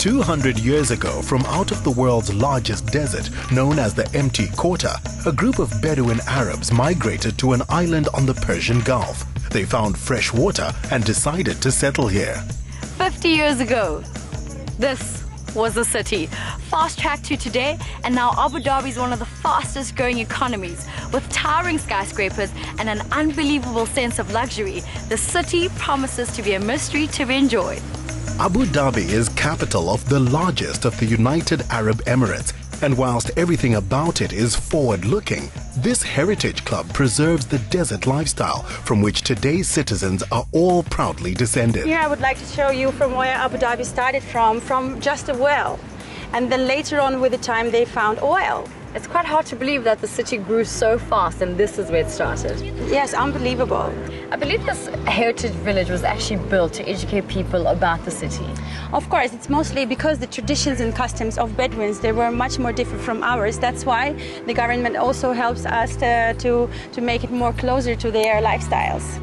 200 years ago, from out of the world's largest desert, known as the Empty Quarter, a group of Bedouin Arabs migrated to an island on the Persian Gulf. They found fresh water and decided to settle here. 50 years ago, this was the city. Fast-tracked to today, and now Abu Dhabi is one of the fastest growing economies. With towering skyscrapers and an unbelievable sense of luxury, the city promises to be a mystery to be enjoyed. Abu Dhabi is capital of the largest of the United Arab Emirates, and whilst everything about it is forward-looking, this heritage club preserves the desert lifestyle from which today's citizens are all proudly descended. Here I would like to show you from where Abu Dhabi started from just a well. And then later on with the time they found oil. It's quite hard to believe that the city grew so fast and this is where it started. Yes, unbelievable. I believe this heritage village was actually built to educate people about the city. Of course, it's mostly because the traditions and customs of Bedouins, they were much more different from ours. That's why the government also helps us to make it more closer to their lifestyles.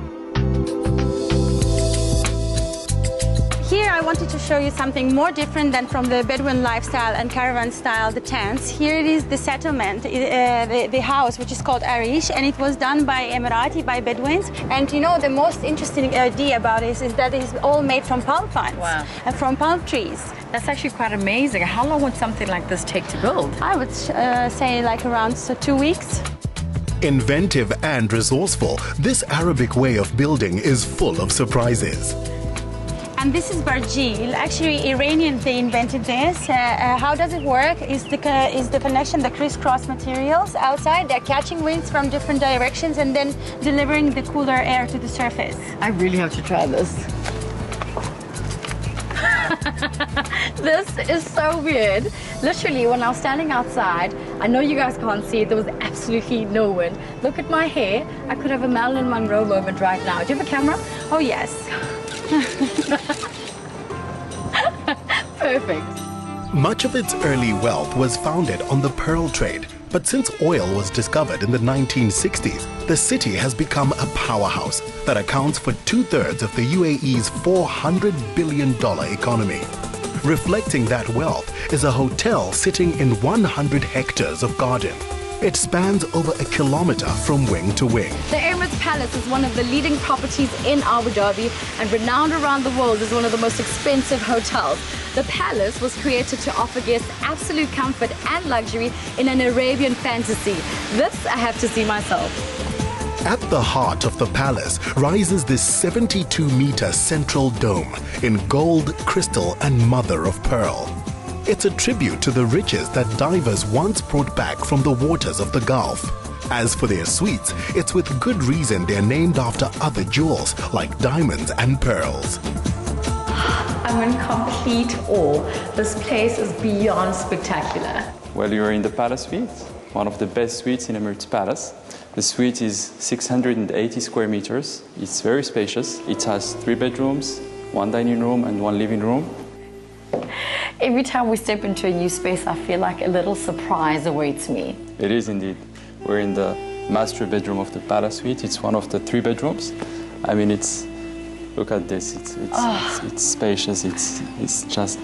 Here I wanted to show you something more different than from the Bedouin lifestyle and caravan style, the tents. Here it is the settlement, the house, which is called Arish, and it was done by Emirati, by Bedouins. And you know, the most interesting idea about it is that it's all made from palm fronds. Wow. And from palm trees. That's actually quite amazing. How long would something like this take to build? I would say like around 2 weeks. Inventive and resourceful, this Arabic way of building is full of surprises. And this is Barjil. Actually, Iranians, they invented this. How does it work? Is the connection, the crisscross materials outside. They're catching winds from different directions and then delivering the cooler air to the surface. I really have to try this. This is so weird. Literally, when I was standing outside, I know you guys can't see it, there was absolutely no wind. Look at my hair. I could have a Marilyn Monroe moment right now. Do you have a camera? Oh, yes. Perfect. Much of its early wealth was founded on the pearl trade, but since oil was discovered in the 1960s, the city has become a powerhouse that accounts for 2/3 of the UAE's $400 billion economy. Reflecting that wealth is a hotel sitting in 100 hectares of garden. It spans over a kilometer from wing to wing. The Emirates Palace is one of the leading properties in Abu Dhabi and renowned around the world as one of the most expensive hotels. The palace was created to offer guests absolute comfort and luxury in an Arabian fantasy. This I have to see myself. At the heart of the palace rises this 72-meter central dome in gold, crystal and mother of pearl. It's a tribute to the riches that divers once brought back from the waters of the Gulf. As for their suites, it's with good reason they're named after other jewels like diamonds and pearls. I'm in complete awe. This place is beyond spectacular. Well, you're in the palace suite, one of the best suites in Emirates Palace. The suite is 680 square meters. It's very spacious. It has 3 bedrooms, 1 dining room and 1 living room. Every time we step into a new space, I feel like a little surprise awaits me. It is indeed. We're in the master bedroom of the palace suite. It's one of the 3 bedrooms. I mean, look at this. It's spacious. It's just.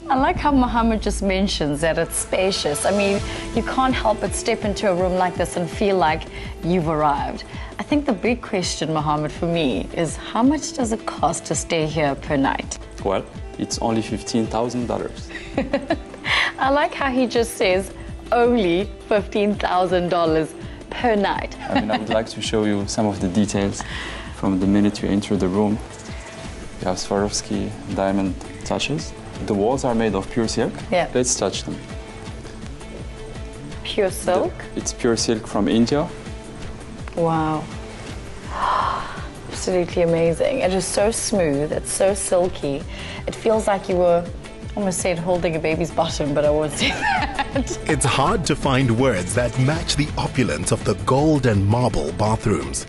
I like how Mohammed just mentions that it's spacious. I mean, you can't help but step into a room like this and feel like you've arrived. I think the big question, Mohammed, for me is how much does it cost to stay here per night? Well, it's only $15,000. I like how he just says only $15,000 per night. I mean, I would like to show you some of the details from the minute you enter the room. You have Swarovski diamond touches. The walls are made of pure silk. Yeah. Let's touch them. Pure silk? It's pure silk from India. Wow. Absolutely amazing. It is so smooth, it's so silky. It feels like you were, almost said holding a baby's bottom, but I won't say that. It's hard to find words that match the opulence of the gold and marble bathrooms.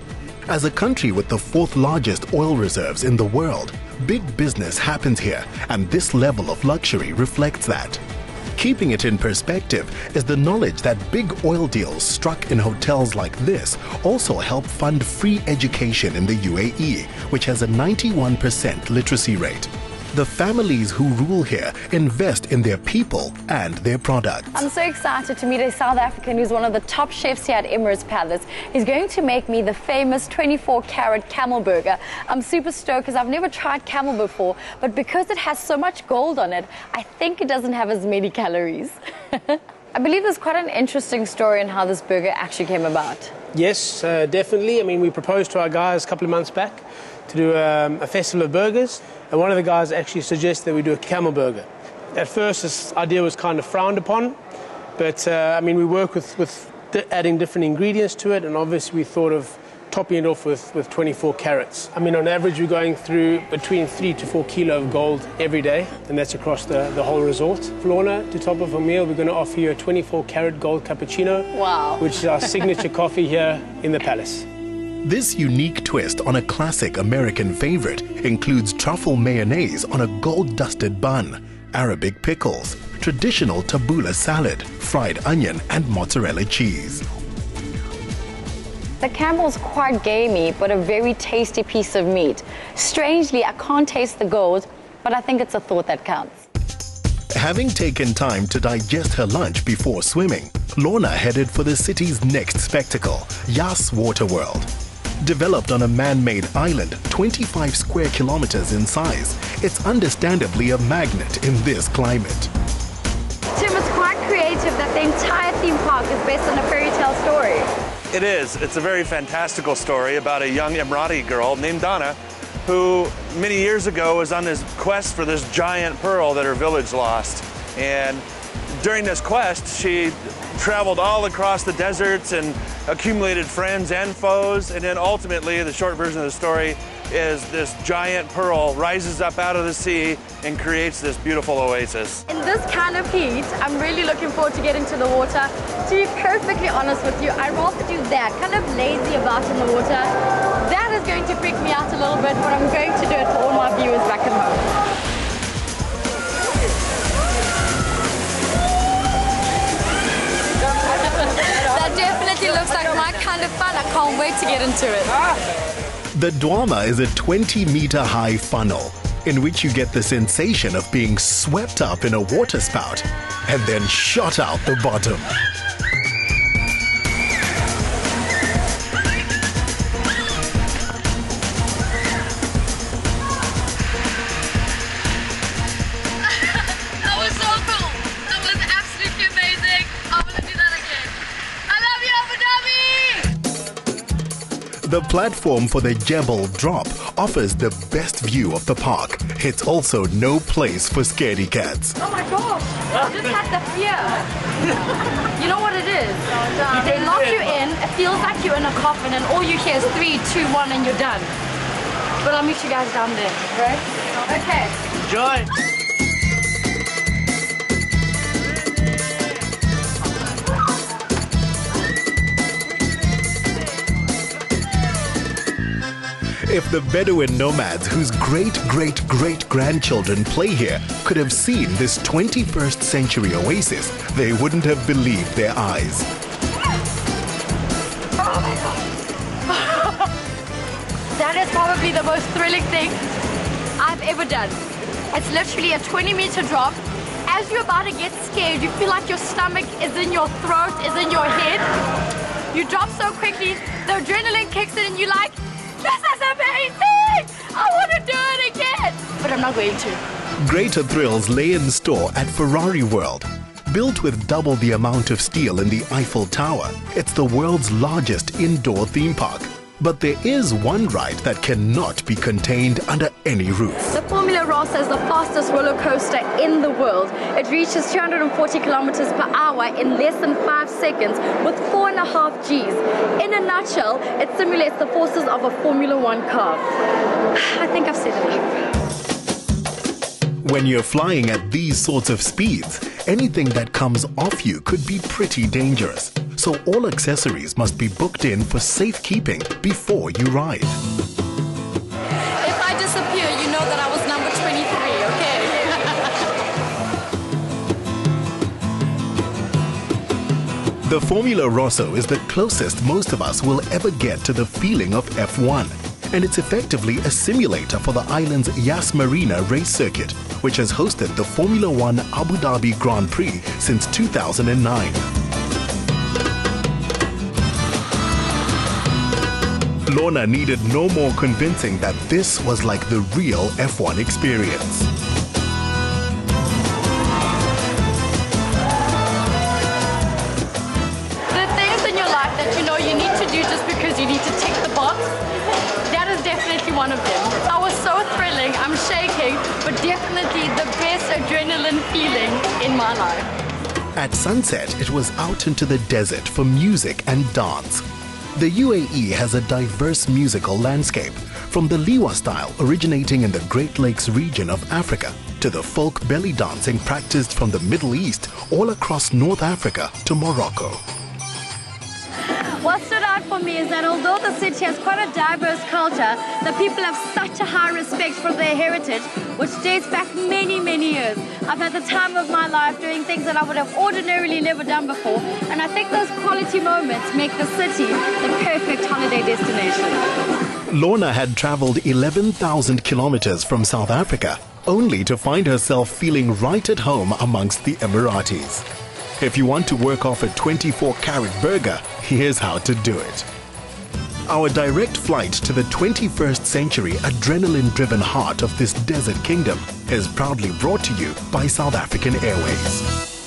As a country with the 4th largest oil reserves in the world, big business happens here, and this level of luxury reflects that. Keeping it in perspective is the knowledge that big oil deals struck in hotels like this also help fund free education in the UAE, which has a 91% literacy rate. The families who rule here invest in their people and their products. I'm so excited to meet a South African who's one of the top chefs here at Emirates Palace. He's going to make me the famous 24-carat camel burger. I'm super stoked because I've never tried camel before, but because it has so much gold on it, I think it doesn't have as many calories. I believe there's quite an interesting story on how this burger actually came about. Yes, definitely. I mean, we proposed to our guys a couple of months back to do a festival of burgers, and one of the guys actually suggested that we do a camel burger. At first, this idea was kind of frowned upon, but I mean, we work with adding different ingredients to it, and obviously we thought of topping it off with 24 carats. I mean, on average, we're going through between 3 to 4 kilo of gold every day, and that's across the whole resort. For Lorna, to top off a meal, we're going to offer you a 24-carat gold cappuccino, wow, which is our signature coffee here in the palace. This unique twist on a classic American favorite includes truffle mayonnaise on a gold-dusted bun, Arabic pickles, traditional tabbouleh salad, fried onion, and mozzarella cheese. The camel's quite gamey, but a very tasty piece of meat. Strangely, I can't taste the gold, but I think it's a thought that counts. Having taken time to digest her lunch before swimming, Lorna headed for the city's next spectacle, Yas Waterworld. Developed on a man-made island 25 square kilometers in size, it's understandably a magnet in this climate. Tim, it's quite creative that the entire theme park is based on a fairy tale story. It is. It's a very fantastical story about a young Emirati girl named Donna who many years ago was on this quest for this giant pearl that her village lost. And during this quest, she traveled all across the deserts and accumulated friends and foes, and then ultimately the short version of the story is this giant pearl rises up out of the sea and creates this beautiful oasis. In this kind of heat, I'm really looking forward to getting to the water. To be perfectly honest with you, I'd rather do that, kind of lazy about in the water. That is going to freak me out a little bit, but I'm going to do it for all my viewers back at home. That definitely looks like my kind of fun. I can't wait to get into it. The Dwama is a 20-meter-high funnel in which you get the sensation of being swept up in a water spout and then shot out the bottom. That was so cool. That was absolutely amazing. I want to do that again. I love you, Abu Dhabi! The platform for the Jebel Drop offers the best view of the park. It's also no place for scaredy cats. Oh my gosh, I just had the fear. You know what it is? They lock you in, it feels like you're in a coffin and all you hear is 3, 2, 1 and you're done. But I'll meet you guys down there, right? Okay. Enjoy! If the Bedouin nomads whose great-great-great-grandchildren play here could have seen this 21st century oasis, they wouldn't have believed their eyes. Oh my God. That is probably the most thrilling thing I've ever done. It's literally a 20-meter drop. As you're about to get scared, you feel like your stomach is in your throat, is in your head. You drop so quickly, the adrenaline kicks in and you're like, this is amazing! I want to do it again! But I'm not going to. Greater thrills lay in store at Ferrari World. Built with double the amount of steel in the Eiffel Tower, it's the world's largest indoor theme park. But there is one ride that cannot be contained under any roof. The Formula Rossa is the fastest roller coaster in the world. It reaches 240 kilometers per hour in less than 5 seconds with 4.5 Gs. In a nutshell, it simulates the forces of a Formula One car. I think I've said enough. When you're flying at these sorts of speeds, anything that comes off you could be pretty dangerous. So all accessories must be booked in for safekeeping before you ride. If I disappear, you know that I was number 23, okay? The Formula Rossa is the closest most of us will ever get to the feeling of F1. and it's effectively a simulator for the island's Yas Marina race circuit, which has hosted the Formula One Abu Dhabi Grand Prix since 2009. Lorna needed no more convincing that this was like the real F1 experience. The things in your life that you know you need to do just because you need to tick the box, that is definitely one of them. I was so thrilling, I'm shaking, but definitely the best adrenaline feeling in my life. At sunset, it was out into the desert for music and dance. The UAE has a diverse musical landscape, from the Liwa style originating in the Great Lakes region of Africa to the folk belly dancing practiced from the Middle East all across North Africa to Morocco. What stood out for me is that although the city has quite a diverse culture, the people have such a high respect for their heritage, which dates back many, many years. I've had the time of my life doing things that I would have ordinarily never done before, and I think those quality moments make the city the perfect holiday destination. Lorna had traveled 11,000 kilometers from South Africa, only to find herself feeling right at home amongst the Emiratis. If you want to work off a 24-carat burger, here's how to do it. Our direct flight to the 21st century adrenaline-driven heart of this desert kingdom is proudly brought to you by South African Airways.